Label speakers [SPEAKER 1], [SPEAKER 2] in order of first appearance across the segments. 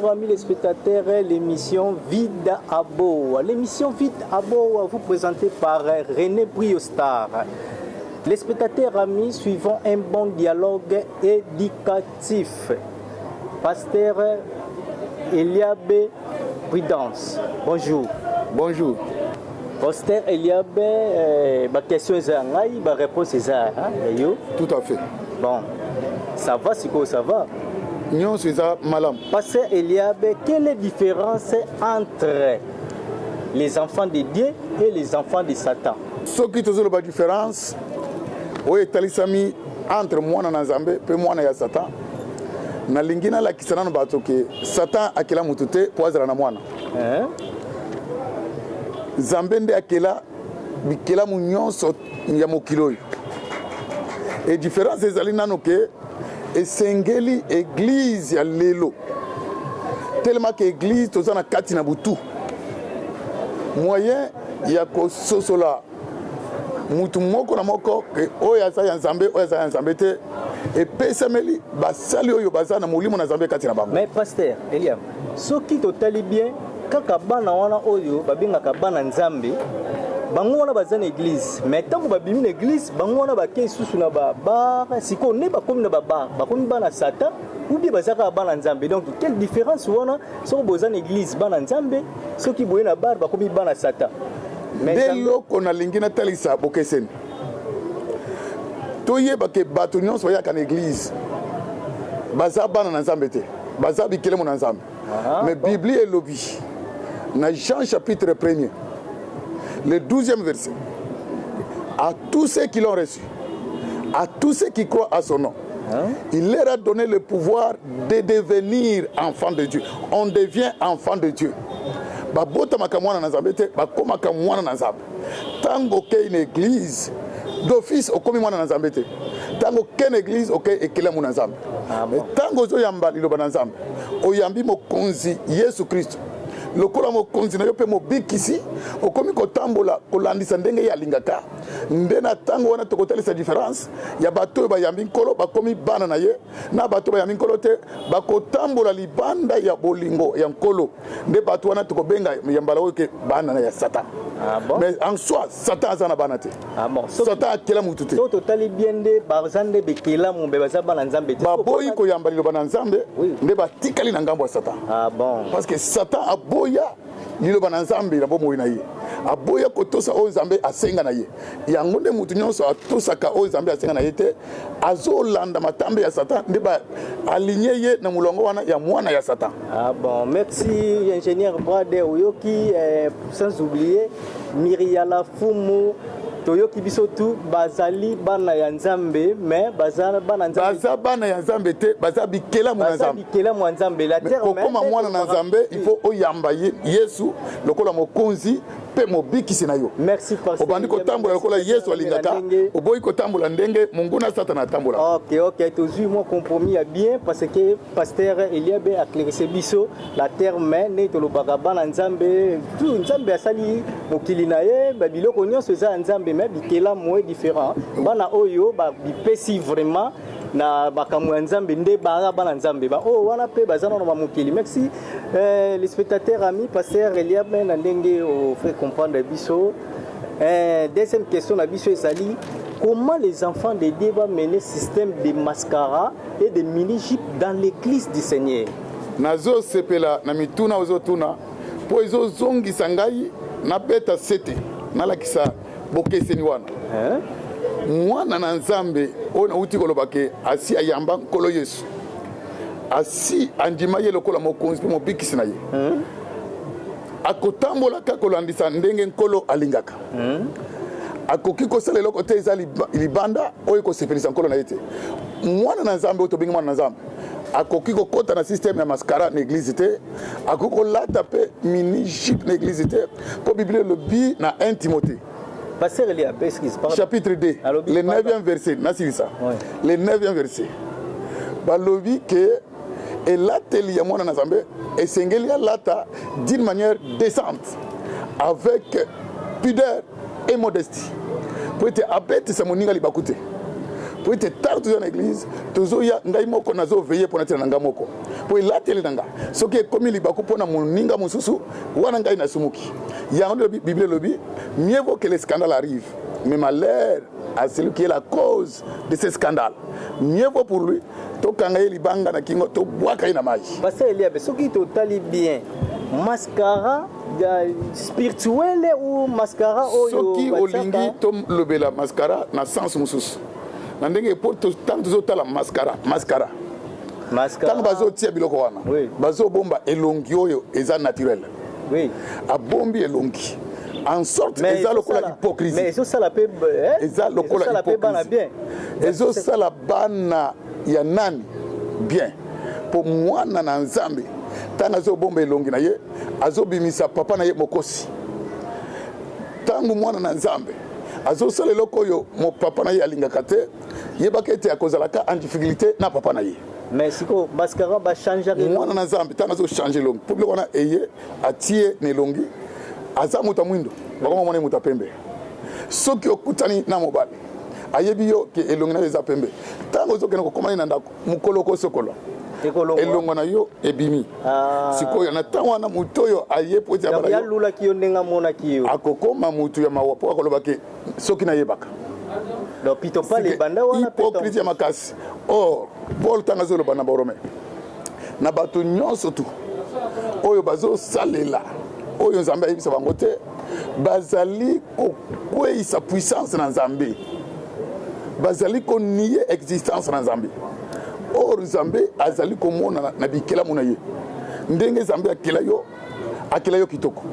[SPEAKER 1] bonjour amis les spectateurs, l'émission Vide à Boa. L'émission Vide à Boa vous présentée par René Briostar. Les spectateurs amis, suivons un bon dialogue éducatif. Pasteur Eliabe Prudence, bonjour.
[SPEAKER 2] Bonjour.
[SPEAKER 1] Pasteur Eliabe, ma question est ma réponse est
[SPEAKER 2] tout à fait.
[SPEAKER 1] Bon, ça va, c'est quoi ça va?
[SPEAKER 2] Non, c'est ça, madame.
[SPEAKER 1] Pasteur Eliabe, quelle est la différence entre les enfants de Dieu et les enfants de Satan?
[SPEAKER 2] Ce qui te la différence, oui, talisami entre moi et Nzambe, puis moi et Satan. Na lingina la kisana no bato ke Satan akela mutute poazala na mwana. Nzambe nde akela bikela mu nyonso ya mokilo. Et différence ezali nano ke esengeli église ya lelo. Tellement que église tozana kati na butu. Moyen ya ko sosola mutu moko na moko ke oya sa ya Nzambe te et pesameli basali oyo bazana molimo na Nzambe kati na bango.
[SPEAKER 1] Mais pasteur Eliam, ce qui totali bien kaka bana wana oyo babengaka bana Nzambe bango wana bazana église mais tant babimi na église bango wana bakei susu na ba siko ne bakomi na ba bakomi bana Satan ou bien bazaka bana Nzambe. Donc quelle différence wana so bozana église bana Nzambe ceux qui boye na bar bakomi bana Satan.
[SPEAKER 2] Mais loko na lingina talisa bokeseni toyeba ke bato nyonso bayaka na église baza bana na Nzambe te baza bikelemo na Nzambe. Mais Bible est lobby na Jean chapitre 1er le 12e verset, à tous ceux qui l'ont reçu, à tous ceux qui croient à son nom, il leur a donné le pouvoir de devenir enfants de Dieu. On devient enfant de Dieu. Babota makamwana na Nzambe te, bakoma kamwana na Nzambe. Tango ke une église d'office okomi mwana na Nzambe te. Tango ken église oke ekela mu na Nzambe. Tango zo yamba liloba na Nzambe. Oyambi mokonzi Yesu Kristo. Lokola mokonzi na yo pe mobikisi okomi kotambola kolandisa ndenge ya lingaka ndena tango wana tokotalisa différence ya bato bayambi nkolo bakomi bana na ye na bato bayambi nkolo te bakotambola libanda ya bolingo ya nkolo nde bato wana tokobenga yambala oyo ke bana na ya Satan.
[SPEAKER 1] Bon?
[SPEAKER 2] Mais en soi Satan azana bana te.
[SPEAKER 1] Bon.
[SPEAKER 2] Satan akela mutu te.
[SPEAKER 1] So totali bien de barzande bekela mu bebaza bana Nzambe te.
[SPEAKER 2] Baboyi ko yambali lo bana Nzambe nde batikali na ngambo ya Satan.
[SPEAKER 1] Bon.
[SPEAKER 2] Parce que Satan aboya liloba na Nzambe na bomoyi na ye aboya kotosa o Nzambe asenga na ye yango nde mutu nyonso atosaka o Nzambe asenga na ye te azolanda matambe ya Satan nde ba aligné ye na mulongo wana ya mwana ya Satan.
[SPEAKER 1] Bon, merci ingénieur Brade Oyoki, sans oublier Miriala Fumu Toyoki biso tu bazali bana ya Nzambe mais bazana bana Nzambe
[SPEAKER 2] baza bana ya Nzambe te baza bikela mu Nzambe
[SPEAKER 1] bikela mu Nzambe la terre
[SPEAKER 2] mais koma mwana na Nzambe il faut oyamba Yesu lokola mokonzi pe mobikisi na yo.
[SPEAKER 1] Merci pasteur.
[SPEAKER 2] Obandi kotambola lokola Yesu alingaka oboyi kotambola ndenge Mungu na Satana tambola.
[SPEAKER 1] OK tozui mo compromis ya bien parce que pasteur Eliabe a clairissé biso la terre mais ne tolobaka bana Nzambe tout Nzambe asali mokili na ye ba biloko nyonso za Nzambe mais bikela moins différent bana oyo ba bipesi vraiment na bakamu Nzambe nde bana Nzambe ba wana pe bazana na mokili. Merci les spectateurs amis pasteur Eliabe na ndenge au fait comprendre biso. Deuxième question na biso ezali comment les enfants de Dieu vont mener système de mascara et de mini-jupe dans l'église du Seigneur.
[SPEAKER 2] Nazo sepela na mituna ozotuna po ezo zongi sangai na beta sete na lakisa bokeseni wana. Mwana na Nzambe ona uti kolobake asi ayamba nkolo Yesu. Asi andima ye lokola mokonzi mo bikisi na ye. Akotambola ka kolandisa ndenge nkolo alingaka. Akoki kosala eloko te eza libanda oyo kosepelisa nkolo na ye te. Mwana na Nzambe otobengi mwana na Nzambe akoki kokota na système ya mascara na église te akoki kolata pe mini jupe na église te po Bible lobi na 1 Timothée chapitre 2 le 9e verset nasilisa le 9e verset balobi ke elateli ya mwana na Nzambe esengeli alata d'une manière décente avec pudeur et modestie po ete abetisa moninga libaku te pour être tard dans l'église toujours ya ngai moko nazo veiller pour natina nanga moko pour latele nanga ce qui est comme libako pour na moninga mususu wana ngai na sumuki ya on bible lobi mieux vaut que les scandales arrivent mais malheur à celui qui est la cause de ces scandales mieux vaut pour lui to kanga libanga na kingo to bwaka ina maji
[SPEAKER 1] parce que il y a ce qui totali bien mascara spirituel ou mascara
[SPEAKER 2] oyo soki olingi to lobela mascara na sens mususu na ndenge pour tant tozotala mascara tant bazotia biloko wana bazobomba elongi oyo eza naturel abombi elongi en sorte eza lokola hypocrisie
[SPEAKER 1] mais eso sala pe
[SPEAKER 2] eza lokola hypocrisie ezo sala bana ya nani bien pour mwana na nzambe tanga azobomba elongi na ye azobimisa papa na ye mokosi tangu mwana na nzambe azosala eloko oyo mo papa na ye alingaka te yebaka ete akozalaka en difficulté na papa na ye
[SPEAKER 1] mais siko mascara ba changer
[SPEAKER 2] mwana na nzambe tanga azochange elongi po biloko wana eye atie na elongi aza moto mwindo bakoma mwana ye moto pembe soki okutani na mobali ayebi yo ke elongi na yo eza pembe ntango ozokende kokomani na ndako mokolo kosokola elongo na yo ebimi sikoyo na ntango wana moto oyo aye po ete
[SPEAKER 1] yalulaki yo ndenge amonaki yo
[SPEAKER 2] akokoma motu ya mawa po akoloba ke soki nayebaka hypocrite ya makasi or paul ntango azoloba na barome na bato nyonso tu oyo bazosalela oyo nzambe ayebisa bango te bazali kokweyisa puissance na nzambe bazali konie existence na nzambe or nzambe azali komona na bikelamu na ye ndenge nzambe akela yo kitoko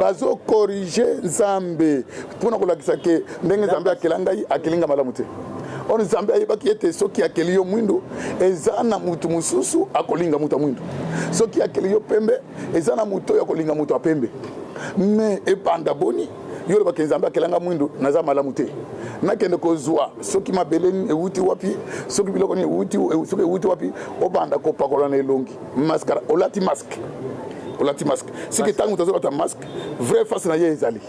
[SPEAKER 2] bazokorige nzambe mpona kolakisa ke ndenge nzambe akela ngai akelinga malamu te or nzambe ayebaki ete soki akeli yo mwindo eza na mutu mosusu akolinga mutu ya mwindo soki akeli yo pembe eza na mutu oyo akolinga mutu ya pembe mais ebanda boni yo lobaki nzambe akelanga mwindo naza malamu te nakende kozwa soki mabele ewuti wapi soki biloko ni ewuti wapi obanda kopakola na elongi mascara olati masque soki ntango moto azolata masque vrai face na ye ezali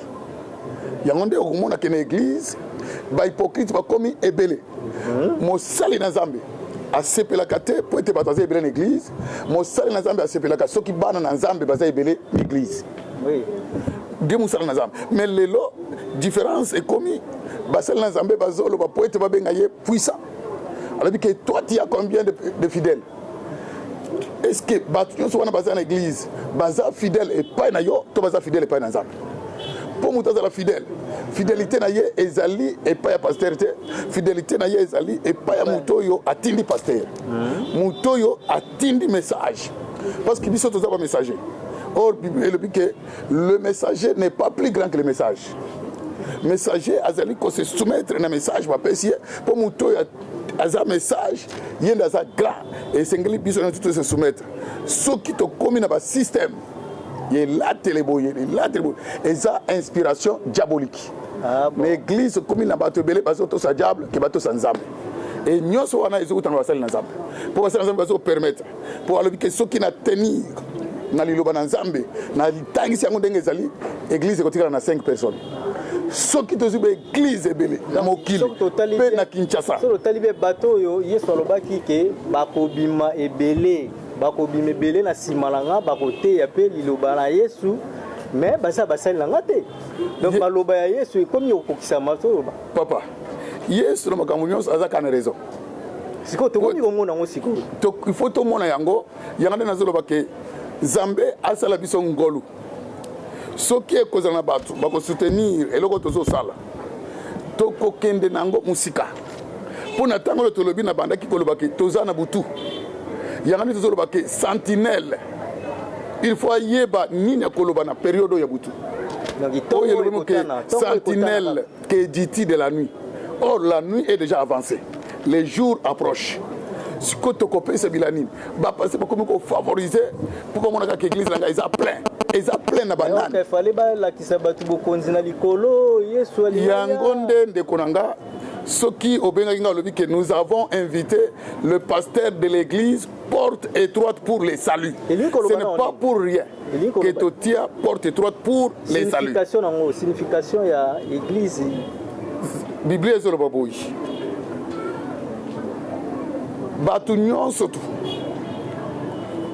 [SPEAKER 2] yango nde okomona ke na église bahypocrite bakomi ebele mosali na nzambe asepelaka te po ete bato aza ebele na église mosali na nzambe asepelaka soki bana na nzambe baza ebele na église de mosala na nzambe mais lelo différence ekomi basali na nzambe bazoloba po ete babenga ye puissant alobi ke toi tu as combien de fidèles est-ce que bato nyonso wana baza na église baza fidèle epai na yo to baza fidèle epai na nzambe po moto azala fidèle fidélité na ye ezali epai ya paster te fidélité na ye ezali epai ya moto oyo atindi paster moto oyo atindi message parce que biso toza ba messager or Bible elobi ke le messager n'est pas plus grand que le message messager azali ko se soumettre na message bapesi ye po moto oyo aza message yende aza grand esengeli biso na tout se soumettre soki tokomi na basystème yelatele boye eza inspiration diabolique mais église komi na bato ebele bazotosa diable ke batosa nzambe et nyonso wana ezokutana basali na nzambe po basali na nzambe bazopermettre po alobi ke soki na tenir na liloba na nzambe na litangisi yango ndenge ezali église ekotikala na 5 personnes soki tozwi baeglise ebele na mokili mpe na Kinshasa
[SPEAKER 1] so totali be bato oyo yesu alobaki ke bakobima ebele na nsima na nga bakoteya mpe liloba na yesu mais baza basali na nga te donc maloba ya yesu ekomi okokisa matoloba
[SPEAKER 2] papa yesu na makambo nyonso aza kana raison
[SPEAKER 1] sikoyo tokomi komona yango sikoyo
[SPEAKER 2] il faut tomona yango nde nazoloba ke nzambe asala biso ngolu soki ekozala na bato bakosoutenir eloko tozosala tokokende nango musika mpo na ntango oyo tolobi na bandaki koloba ke toza na butu yango nde tozoloba ke sentinelle il faut ayeba nini akoloba na période oyo ya butu oyo elobimo ke sentinelle ke diti de la nuit or la nuit est déjà avancée les jours approchent sikoyo tokopesa bila nini bapase bakomi kofavorize mpo bamonaka ke église nanga eza plein na banani yango nde ndeko na nga soki obengaki nga olobi ke nous avons invité le pasteur de l'église porte étroite pour les saluts ce n'est pas pour rien que totia porte étroite pour les saluts
[SPEAKER 1] signification ya église
[SPEAKER 2] Biblia ezoloba boyi bato nyonso tu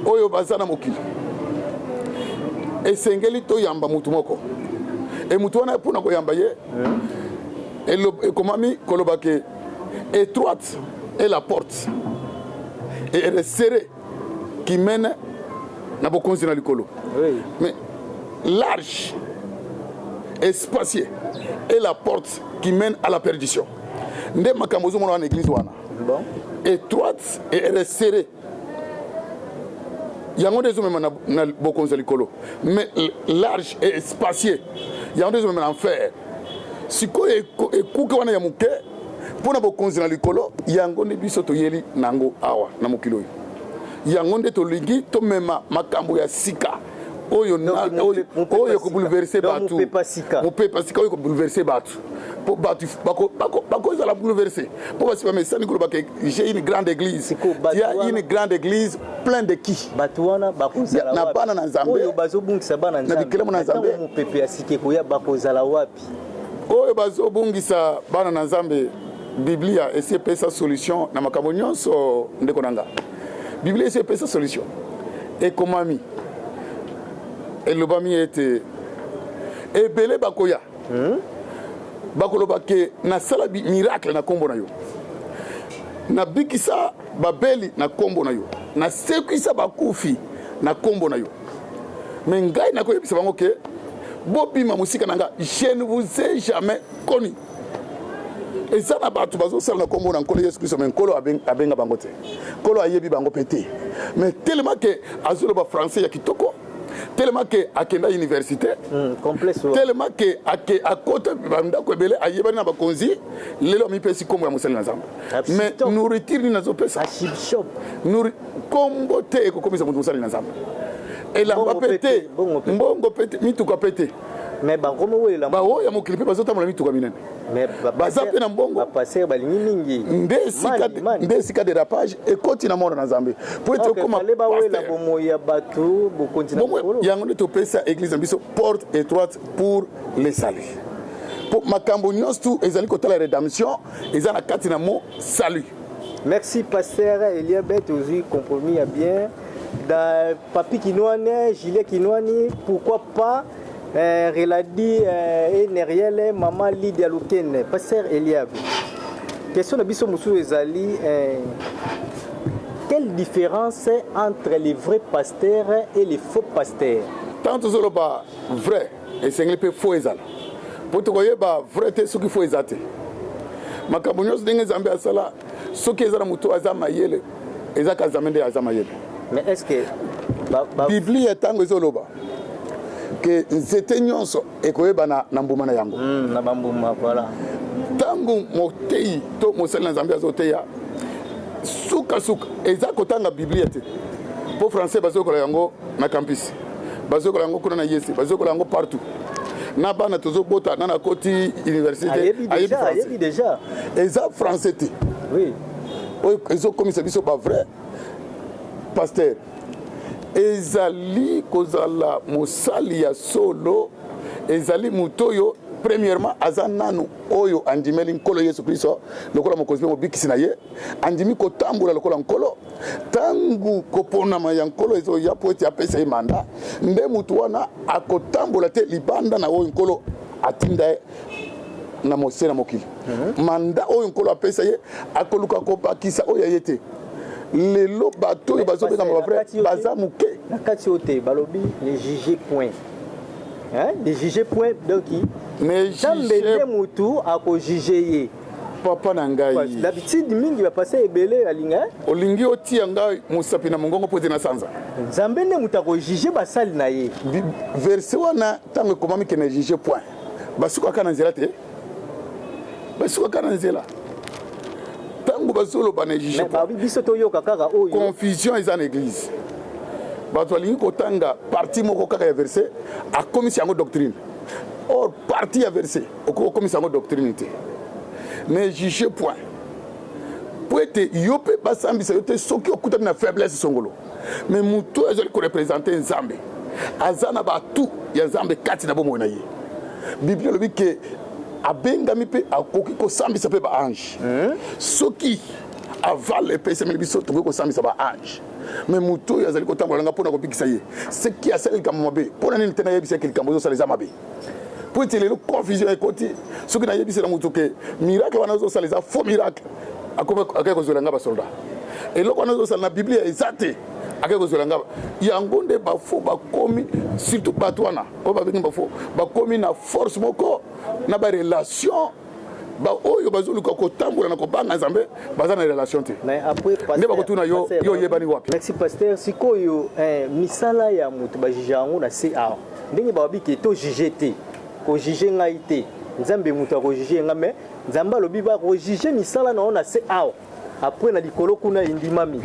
[SPEAKER 2] oyo baza na mokili esengeli toyamba mutu moko e mutu wana mpona koyamba ye ekomami koloba ke étroite est la porte et elle est serrée qui mène na bokonzi na likolo. Mais large et spacieux est la porte qui mène à la perdition. Nde makambo ozomona wana église wana étroite et elle est serrée yango nde ezomema na bokonzi ya likolo, mais large et spacieux yango nde ezomema na enfer. Sikoyo ekuke wana ya moke mpona bokonzi na likolo yango nde biso toyeli nango awa na mokili oyo. Yango nde tolingi tomema makambo ya sika oyo oyo kobouleverse bato mopepa sika oyo kobouleverse bato po bato bakozala bouleverse po basi bamesani kolobaka j'ai une grande église. Il y a une grande église plein de qui
[SPEAKER 1] bato wana bakozala
[SPEAKER 2] na bana na nzambe
[SPEAKER 1] oyo bazobungisa bana nzambe na
[SPEAKER 2] bikelemo na nzambe
[SPEAKER 1] mopepe ya sika koya bakozala wapi
[SPEAKER 2] oyo bazobungisa bana na nzambe. Biblia esi epesa solution na makambo nyonso ndeko nanga. Biblia esi epesa solution ekomami elobami ete ebele bakoya bakoloba ke nasala miracle na kombo na yo, nabikisa babeli na kombo na yo, nasekisa bakufi na kombo na yo. Me ngai nakoyebisa bango ke bobima musika nanga, je ne vous ai jamais connu. Et ça na bato bazosala na kombo na nkolo Yesu Kristo, mais nkolo abenga bango te, nkolo ayebi bango pete. Mais tellement que azoloba français ya kitoko, tellement que akenda université, tellement que akota bandako ebele ayebani na bakonzi lelo mipesi kombo ya musali na nzambe. Mais nourriture ni nazopesa nourri kombo te ekokomisa mutu musali na nzambe. Elamba pete mbongo pete mituka pete.
[SPEAKER 1] Mais bangomo welela
[SPEAKER 2] ba oya mokili pe bazotambola mituka minene.
[SPEAKER 1] Mais
[SPEAKER 2] baza pe na mbongo
[SPEAKER 1] passer balingi mingi
[SPEAKER 2] nde sika de rapage ekoti na mona na nzambe po ete koma
[SPEAKER 1] ba wela bomo ya bato bokontina
[SPEAKER 2] ngolo yango nde topesa église biso porte étroite pour les saluts. Pour makambo nyonso ezali kotala rédemption eza na kati na mo salut.
[SPEAKER 1] Merci pasteur Eliabeth aujourd'hui compromis à bien dans papi Kinouane, gilet Kinouani, pourquoi pas Reladi et Neriel, maman Lydia Lukene, pasteur Eliab. Question de Bissou Moussou Ezali, quelle différence entre les vrais pasteurs et les faux pasteurs?
[SPEAKER 2] Tant que ce pas vrai, et c'est un faux ezal. Pour te voyer, vrai, c'est ce qu'il faut ezater. Ma cabonios dingue Zambia Sala, ce qui est à Moutou Azamayele, et Zakazamende Azamayele.
[SPEAKER 1] Mais est-ce que
[SPEAKER 2] Bibli est tango zoloba que c'était nyonso ekoyeba na mbuma yango
[SPEAKER 1] na bambuma voilà
[SPEAKER 2] tango motei to mosali na Zambia zoteya suka eza kotanga Biblia te po français bazokola yango na campus bazokola yango kuna na yesi bazokola yango partout na bana tozobota na koti université
[SPEAKER 1] ayebi déjà
[SPEAKER 2] eza français te
[SPEAKER 1] oui
[SPEAKER 2] ezo komisa biso ba vrai pasteur ezali kozala mosali ya solo ezali mutoyo premièrement azananu oyo andimeli nkolo Yesu Kristo lokola mokonzi mobikisi na ye andimi kotambola lokola nkolo tangu koponama ya nkolo ezo ya poete apesa ye manda nde mutu wana akotambola te libanda na oyo nkolo atinda na mose na mokili manda oyo nkolo apesa ye akoluka kobakisa oyo ye te lelo bato bazobenga ba vrai baza muke
[SPEAKER 1] na kati ote balobi les juger point hein les juger point donc
[SPEAKER 2] mais
[SPEAKER 1] juger mutu ako juger ye
[SPEAKER 2] papa na ngai
[SPEAKER 1] d'habitude mingi va passer ebele alinga
[SPEAKER 2] olingi otia ngai musapi na mongongo pote na sanza
[SPEAKER 1] nzambe ne mutu ako juger basali na ye
[SPEAKER 2] verset wana tango komami ke na juger point basuka kana nzela te basuka kana nzela tango bazolo ba nejuge
[SPEAKER 1] biso toyoka kaka oyo
[SPEAKER 2] confusion eza na église bato balingi kotanga parti moko kaka ya verset akomisi yango doctrine or parti ya verset okomisi yango doctrine te ne juge point po ete yo mpe basambisa yo te soki okutami na faiblesse songolo mais mutu ezali korepresente nzambe aza na batu ya nzambe kati na bomoi na ye biblia elobi ke abengami mpe akoki kosambisa mpe baange soki avant le PSM biso to ko sambisa ba ange mais mutu yazali ko tambola nga pona ko bikisa ye ce qui a sel comme mabe pona ni tena yebisa ke kambo zo saleza mabe pour te le confusion ekoti ce que na yebisa na mutu ke miracle wana zo saleza faux miracle akoma akeko zo nga ba soldat et loko wana zo sala na Bible exacte akeko zo nga yango nde ba faux ba komi surtout batwana o ba bengi ba faux ba komi na force moko na ba relation ba oyo bazuluka ko tambola na ko banga nzambe baza na relation te
[SPEAKER 1] mais après pasteur
[SPEAKER 2] ne ba ko tuna yo yebani wapi.
[SPEAKER 1] Merci pasteur sikoyo misala ya mutu ba jijango na CA ndenge ba biki to jijete ko jije ngai te nzambe mutu ko jije nga mais nzamba lobi ba ko jije misala na ona CA après na likolo kuna indimami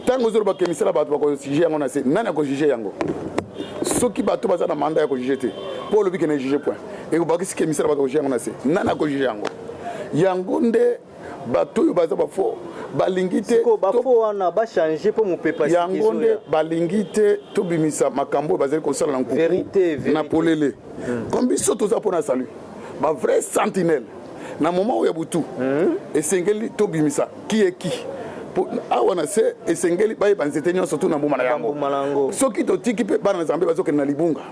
[SPEAKER 2] tango zoro ba ke misala ba ko jije yango na se nana ko jije yango soki ba to baza na mandat ya ko jije te pour lobi ke na jije point et ko ba ki ke misala ba ko jije yango na se nana ko jije yango yango nde bato oyo baza bafo balingi te
[SPEAKER 1] bafo wana bachange mpo mopepa
[SPEAKER 2] yango nde balingi te tobimisa makambo oyo bazali kosala na nkuku na polele comme biso toza mpo na salut bavrai sentinelle na moment oyo ya butu esengeli tobimisa ki eki awa na se esengeli bayeba nzete nyonso tu na mbuma na yango soki totiki mpe bana na nzambe bazokende na libunga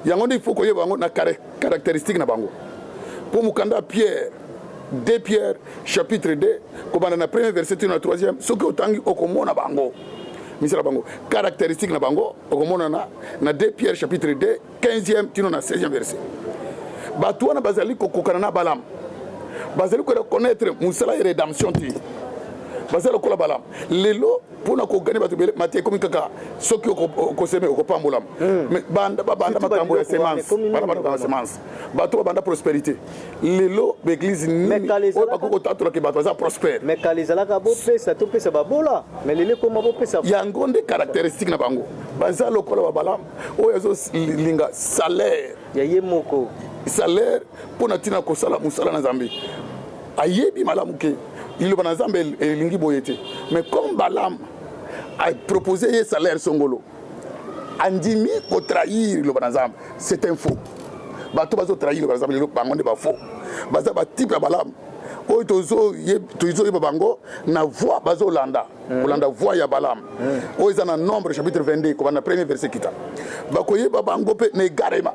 [SPEAKER 2] yango nde ifo koyeba yango na caractéristique na bango mpo mokanda Pierre 2 Pierre chapitre 2 kobanda na premier verset tino na troisième soki otangi okomona bango misala bango caractéristique na bango okomona na 2 Pierre chapitre 2 15e tino na 16e verset bato wana bazali kokokana na Balaam bazali ko reconnaître musala ya rédemption ti bazali lokola Balaam lelo pona ko gagner bato bele matie komi kaka soki okoseme okopambola mais banda makambo ya semence banda semence bato banda prospérité lelo l'église ni bakoko tatola ke bato za prospère
[SPEAKER 1] mais kalizala ka bo pesa to pesa babola mais lele koma bo pesa
[SPEAKER 2] yango nde caractéristique na bango bazali lokola ba Balaam oyo zo linga salaire
[SPEAKER 1] ya yemoko
[SPEAKER 2] salaire pona tina ko sala musala na Nzambe ayebi malamu ke il va ensemble elingi boyete mais comme Balaam a proposé un salaire songolo andimi ko trahir le banzam c'est un faux bato bazo trahir le banzam le bango ne ba faux baza ba type ya Balaam o tozo ye bango na voix bazo landa olanda voix ya Balaam o izana nombre chapitre 22 ko na premier verset kita bakoye ba bango pe ne garema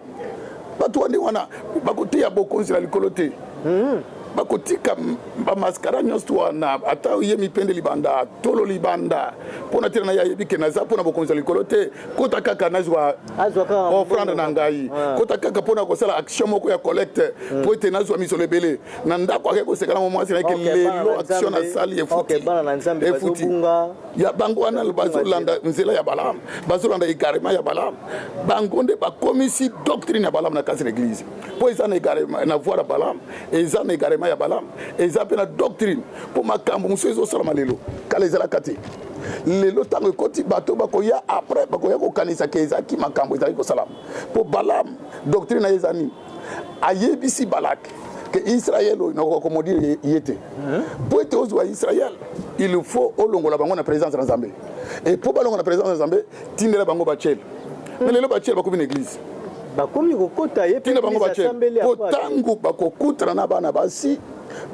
[SPEAKER 2] bato wani wana bakotia bokonzi la likolote bakotika bamaskara nyonso wana ata ye mipende libanda tolo libanda mpona tena na ya yebike naza mpona bokonzi likolo te kota kaka nazwa offrande na ngai kota kaka mpona kosala action moko ya collecte po ete nazwa misolo ebele na ndako ake kosekana mo mwasi nayeke lelo action nasali efuti ya bango wana bazolanda nzela ya Balaam bazolanda egarema ya Balaam bango nde bakomisi doctrine ya Balaam na kasi l'église po eza na egarema na voix ya Balaam eza na egarema ya Balaam eza pe na doctrine po makambo muso ezosala lelo kala ezalaka te lelo tango ekoti bato bakoya après bakoya kokanisa ke ezaki makambo ezali kosala po Balaam doctrine na eza nini ayebisi Balak que Israël n'a pas commandé yete pour être aux Israël il faut olongola bango na présence na Nzambe et pour balongo na présence na Nzambe tindela bango bachel mais lelo bachel bakomi na église
[SPEAKER 1] bakomi kokota ye
[SPEAKER 2] tindela bango bachel potango bakokutra na bana basi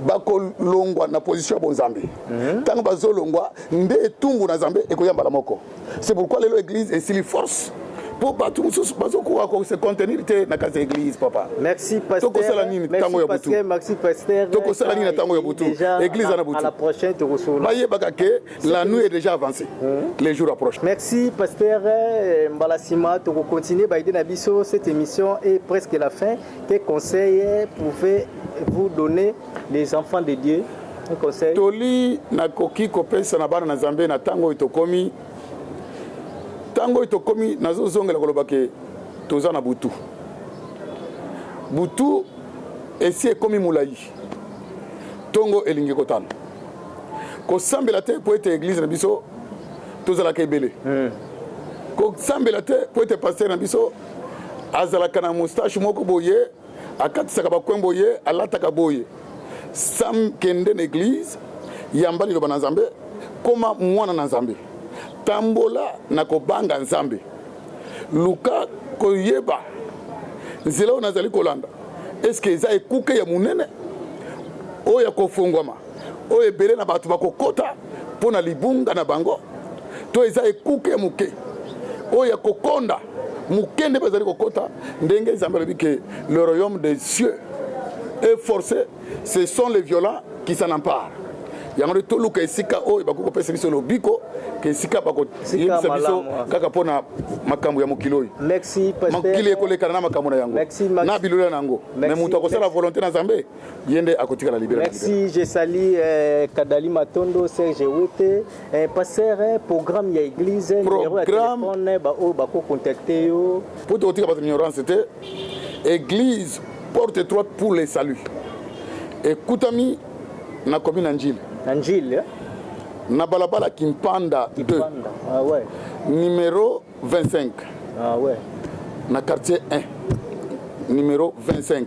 [SPEAKER 2] bakolongwa na position ya bonzambe tango bazolongwa nde etumbu na Nzambe ekoyambala moko c'est pourquoi lelo église est si force pour battre se contenir na casa église papa.
[SPEAKER 1] Merci pasteur. Merci pasteur.
[SPEAKER 2] Église
[SPEAKER 1] à la prochaine te recevons.
[SPEAKER 2] La nuit est déjà avancée. Les jours approchent.
[SPEAKER 1] Merci pasteur Mbalasima to continuer baïder na biso cette émission est presque la fin. Quel conseil pouvez-vous donner les enfants de Dieu? Un conseil.
[SPEAKER 2] Toli na koki kopesa na bana na Nzambe na tango itokomi tango itokomi nazozongela koloba ke toza na butu esi ekomi mulai tongo elingi kotana kosambela te po ete église na biso tozalaka ebele kosambela te po ete paster na biso azalaka na moustache moko boye akatisaka bakwembo boye alataka boye sam kende na église yamba liloba na Nzambe koma mwana na Nzambe tambola na kobanga Nzambe luka koyeba nzela oyo nazali kolanda eske eza ekuke ya munene oyo ya kofungwama oyo ebele na bato bakokota pour na libunga na bango to eza ekuke muke oya kokonda mukende bazali kokota ndenge nzambe alobi que le royaume des cieux est forcé, ce sont les violents qui s'en emparent. yango de toluka esika oyo bakokopesa biso lobiko ke esika bakoyebisa biso kaka mpona makambo ya mokili oyo mokili ekolekana na makambo na yango na bilolo na yango me moto akosala volonté na nzambe ye nde akotikala libela.
[SPEAKER 1] Merci, je salue Kadali Matondo, Serge Wete, passer programme ya église numéro ya téléphone bako contacter yo
[SPEAKER 2] pour tokotika bato ignorance c'était église porte étroite pour les saluts ekutami na commune ya Njili.
[SPEAKER 1] Angile,
[SPEAKER 2] na balabala Kimpanda 2.
[SPEAKER 1] Ah ouais.
[SPEAKER 2] Numéro 25.
[SPEAKER 1] Ah ouais.
[SPEAKER 2] Na quartier 1. Numéro 25.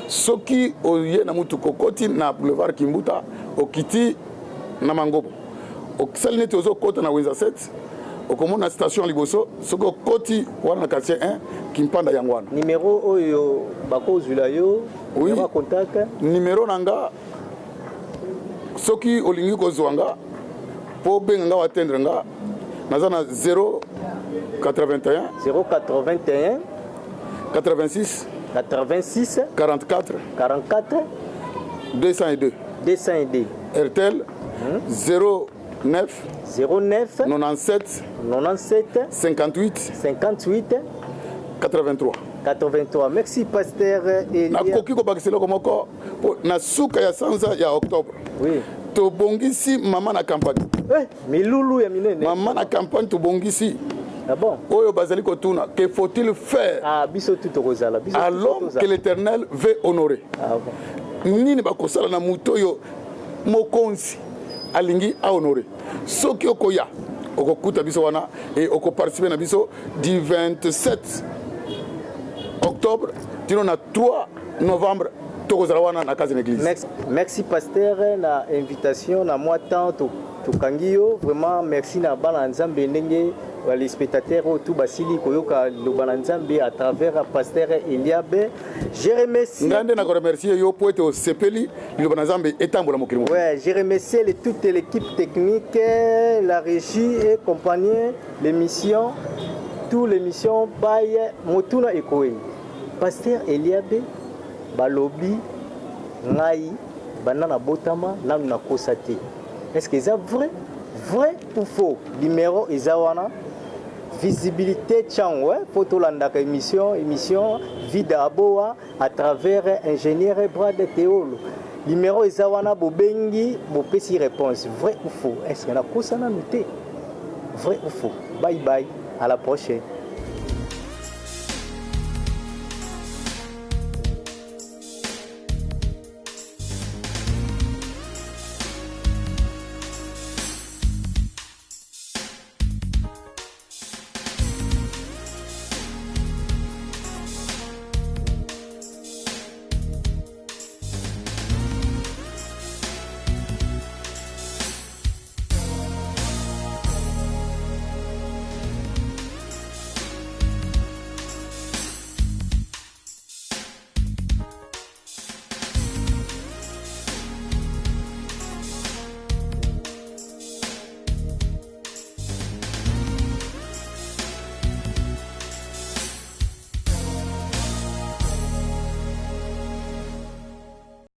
[SPEAKER 2] Soki oye na mutu kokoti na boulevard Kimbuta okiti na Mangobo. Okisaline tozo kota na Wenza 7. Okomona station liboso soko koti wana na quartier 1 Kimpanda yangwana.
[SPEAKER 1] Numéro oyo bako zula yo.
[SPEAKER 2] Oui.
[SPEAKER 1] Contact.
[SPEAKER 2] Numéro nanga soki olingi kozwanga po benga nga watendre nga naza na 081
[SPEAKER 1] 081
[SPEAKER 2] 86
[SPEAKER 1] 86
[SPEAKER 2] 44
[SPEAKER 1] 44
[SPEAKER 2] 202
[SPEAKER 1] 202
[SPEAKER 2] RTL 09
[SPEAKER 1] 09
[SPEAKER 2] 97
[SPEAKER 1] 97
[SPEAKER 2] 58
[SPEAKER 1] 58
[SPEAKER 2] 83.
[SPEAKER 1] 83. Merci pasteur Elia.
[SPEAKER 2] Nakoki ko bakiselo komoko na suka ya sanza ya octobre.
[SPEAKER 1] Oui.
[SPEAKER 2] To bongisi mama na campagne.
[SPEAKER 1] Milulu ya minene.
[SPEAKER 2] Mama na campagne to bongisi.
[SPEAKER 1] Ah bon?
[SPEAKER 2] Oyo bazali kotuna, que faut-il faire?
[SPEAKER 1] Ah biso tout kozala.
[SPEAKER 2] À l'homme que l'Éternel veut honorer.
[SPEAKER 1] Ah bon.
[SPEAKER 2] Nini bakosala na mutoyo mokonzi alingi a honorer. Soki okoya okokuta biso wana et okoparticiper na biso du 27 octobre, tino na 3 novembre, tokozalawana na kazi l'église.
[SPEAKER 1] Merci pasteur na invitation na moi tant to kangio vraiment merci na bana nzambe ndenge les spectateurs tout basili koyoka le bana nzambe à travers pasteur Eliabe. Je remercie
[SPEAKER 2] ngande na ko remercier yo poete au sepeli le bana nzambe etambola mokili.
[SPEAKER 1] Ouais, je remercie toute l'équipe technique, la régie et compagnie, l'émission, toute l'émission by Motuna Ekoe. Pasteur Eliabe, Balobi, Ngai, Banana Botama, Namna Kosate. Est-ce que c'est vrai? Vrai ou faux? Numéro Izawana, visibilité Tchang, ouais, photo landaka émission, Vida Aboa à travers ingénieur Brad Théolo. Numéro Izawana Bobengi, Bopesi réponse. Vrai ou faux? Est-ce qu'on a Kosana noté? Vrai ou faux? Bye bye, à la prochaine.